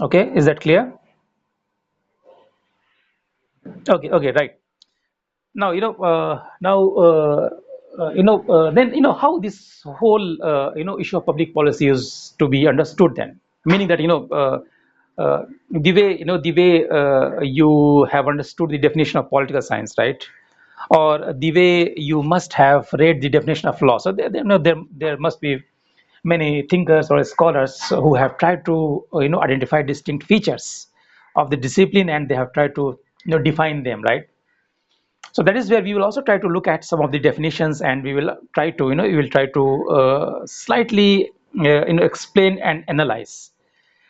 Okay, is that clear? Okay, okay, right. Now then how this whole issue of public policy is to be understood then, meaning that the way you have understood the definition of political science, right? Or the way you must have read the definition of law. So there must be many thinkers or scholars who have tried to identify distinct features of the discipline, and they have tried to define them, right? So that is where we will also try to look at some of the definitions, and we will try to slightly explain and analyze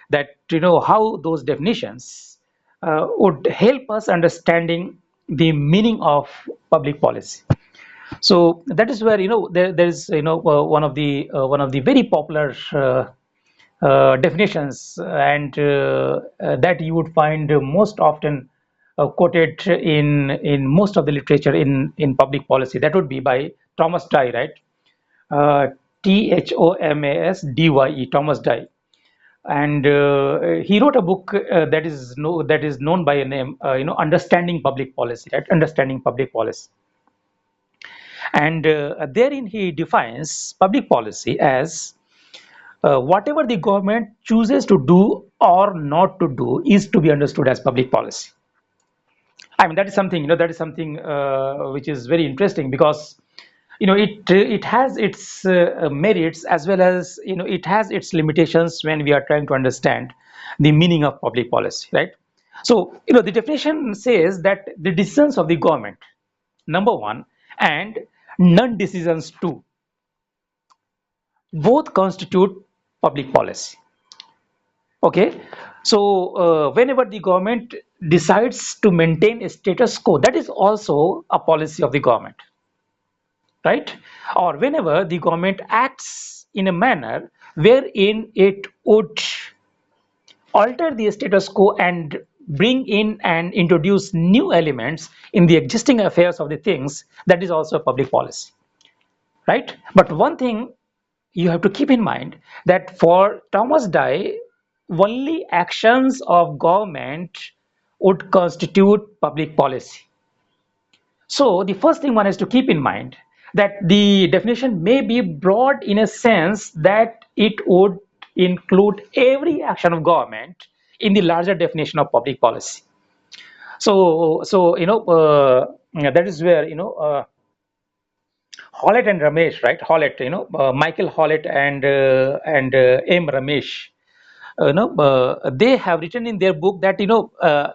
that how those definitions would help us understanding the meaning of public policy. So that is where there's one of the very popular definitions, and that you would find most often quoted in most of the literature in public policy. That would be by Thomas Dye, right? Thomas Dye, Thomas Dye, and he wrote a book that is known by a name, Understanding Public Policy, right? Understanding Public Policy, and therein he defines public policy as whatever the government chooses to do or not to do is to be understood as public policy. I mean, that is something, which is very interesting, because it has its merits, as well as it has its limitations when we are trying to understand the meaning of public policy, right? So the definition says that the decisions of the government, number one, and non-decisions too, both constitute public policy. Okay, so whenever the government decides to maintain a status quo, that is also a policy of the government, right? Or whenever the government acts in a manner wherein it would alter the status quo and bring in and introduce new elements in the existing affairs of the things, that is also public policy, right? But one thing you have to keep in mind, that for Thomas Dye, only actions of government would constitute public policy. So the first thing one has to keep in mind, that the definition may be broad in a sense that it would include every action of government in the larger definition of public policy. So that is where Hollett and Ramesh, right? Michael Hollett and M. Ramesh, they have written in their book that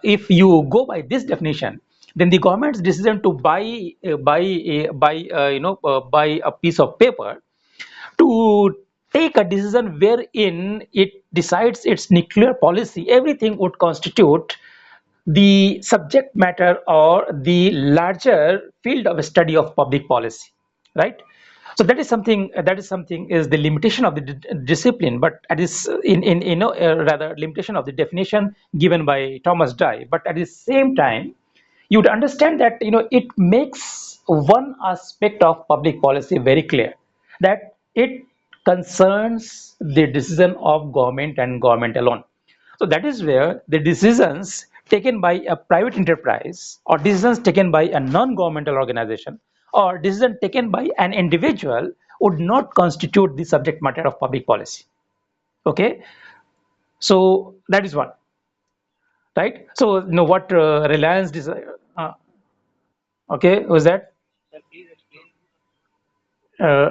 if you go by this definition, then the government's decision to buy a piece of paper, to take a decision wherein it decides its nuclear policy, everything would constitute the subject matter or the larger field of study of public policy, right? So that is something is the limitation of the discipline, but it is in rather limitation of the definition given by Thomas Dye. But at the same time, you would understand that it makes one aspect of public policy very clear, that it concerns the decision of government and government alone. So that is where the decisions taken by a private enterprise, or decisions taken by a non-governmental organization, or decision taken by an individual would not constitute the subject matter of public policy. Okay, so that is one, right? So what Reliance okay, was that uh,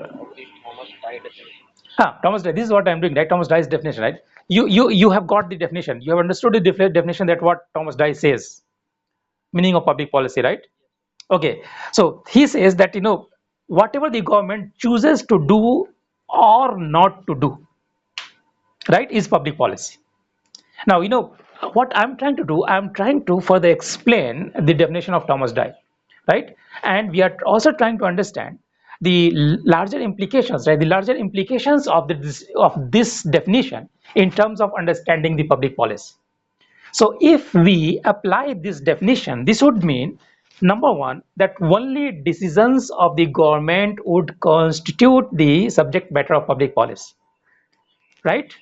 Thomas Dye. This is what I'm doing, right? Thomas Dye's definition, right? You have got the definition. You have understood the definition, that what Thomas Dye says, meaning of public policy, right? Okay, so he says that whatever the government chooses to do or not to do, right, is public policy. Now what I'm trying to do. I'm trying to further explain the definition of Thomas Dye, right? And we are also trying to understand the larger implications, right? The larger implications of this definition in terms of understanding the public policy. So if we apply this definition, this would mean, number one, that only decisions of the government would constitute the subject matter of public policy, right?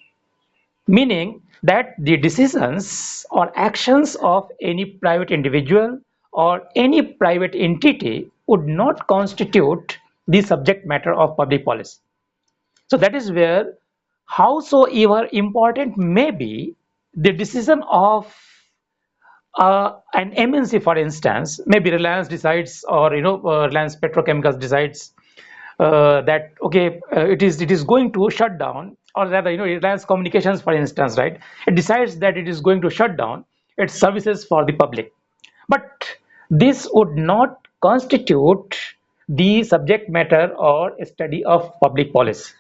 Meaning that the decisions or actions of any private individual or any private entity would not constitute the subject matter of public policy. So that is where, howsoever important may be the decision of an MNC, for instance, maybe Reliance decides, or Reliance Petrochemicals decides that okay, it is going to shut down, or rather, Reliance Communications, for instance, right? It decides that it is going to shut down its services for the public, but this would not constitute the subject matter or study of public policy,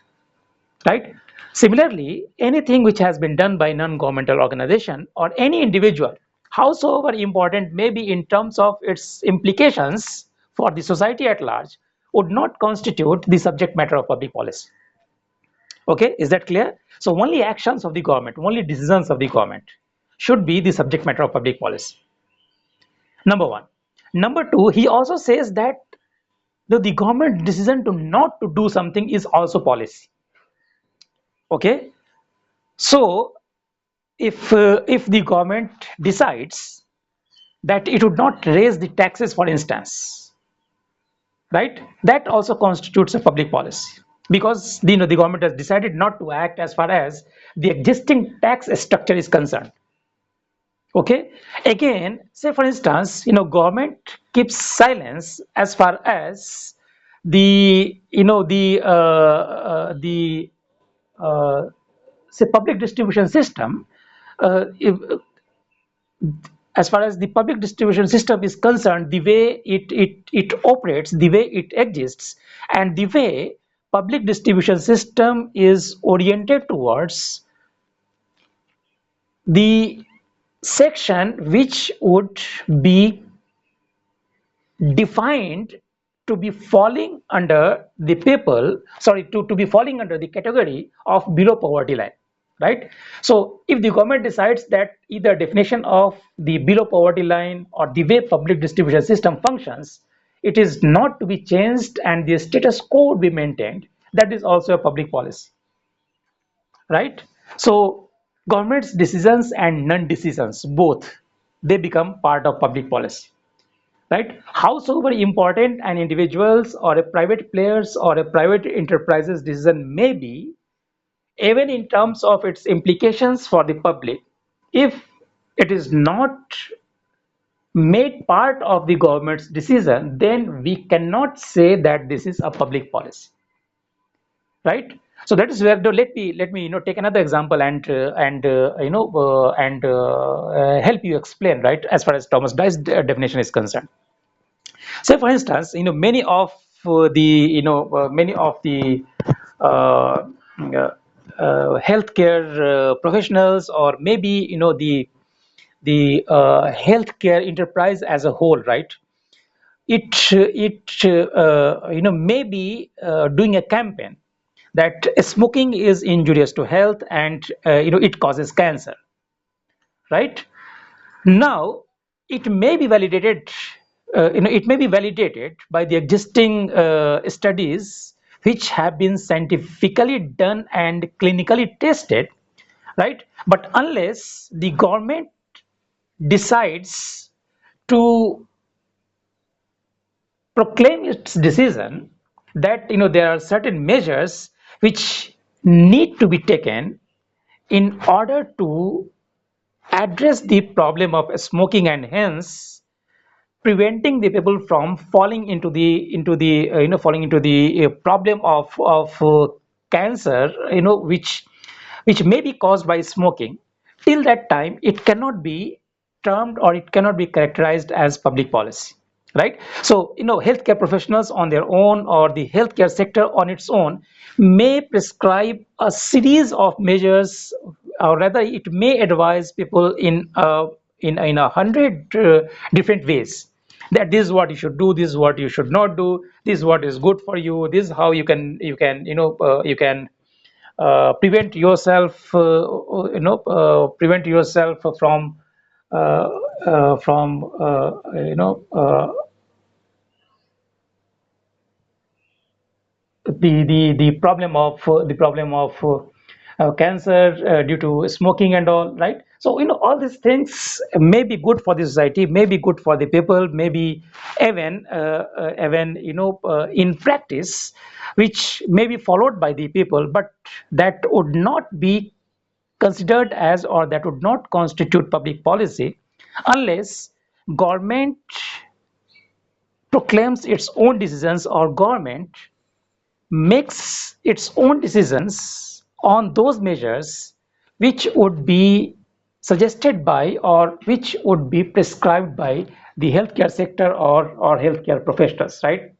right? Similarly, anything which has been done by non-governmental organization or any individual, howsoever important may be in terms of its implications for the society at large, would not constitute the subject matter of public policy. Okay, is that clear? So only actions of the government, only decisions of the government should be the subject matter of public policy. Number one. Number two, he also says that the government decision to not to do something is also policy. Okay, so if the government decides that it would not raise the taxes, for instance, right, that also constitutes a public policy, because the government has decided not to act as far as the existing tax structure is concerned. Okay, again, say for instance, government keeps silence as far as the uh, say public distribution system, if, as far as the public distribution system is concerned, the way it operates, the way it exists, and the way public distribution system is oriented towards the section which would be defined to be falling under the people, sorry, to be falling under the category of below poverty line, right? So if the government decides that either definition of the below poverty line or the way public distribution system functions, it is not to be changed and the status quo would be maintained, that is also a public policy, right? So government's decisions and non-decisions, both, they become part of public policy, right? Howsoever important an individual's or a private player's or a private enterprise's decision may be, even in terms of its implications for the public, if it is not made part of the government's decision, then we cannot say that this is a public policy, right? So that is where, let me take another example and help you explain, right, as far as Thomas Dye's definition is concerned. Say, for instance, many of the uh, healthcare professionals, or maybe the healthcare enterprise as a whole, right? It may be doing a campaign that smoking is injurious to health, and it causes cancer, right? Now, it may be validated, it may be validated by the existing studies which have been scientifically done and clinically tested, right? But unless the government decides to proclaim its decision that there are certain measures which need to be taken in order to address the problem of smoking, and hence preventing the people from falling into the problem of cancer, which may be caused by smoking. Till that time, it cannot be termed, or it cannot be characterized as public policy, right? So healthcare professionals on their own, or the healthcare sector on its own, may prescribe a series of measures, or rather it may advise people in 100 different ways, that this is what you should do, this is what you should not do, this is what is good for you, this is how you can prevent yourself, prevent yourself from the problem of cancer due to smoking and all, right? So all these things may be good for the society, may be good for the people, maybe even in practice, which may be followed by the people, but that would not be considered as, or that would not constitute public policy unless government proclaims its own decisions, or government makes its own decisions on those measures which would be suggested by, or which would be prescribed by the healthcare sector, or healthcare professionals, right?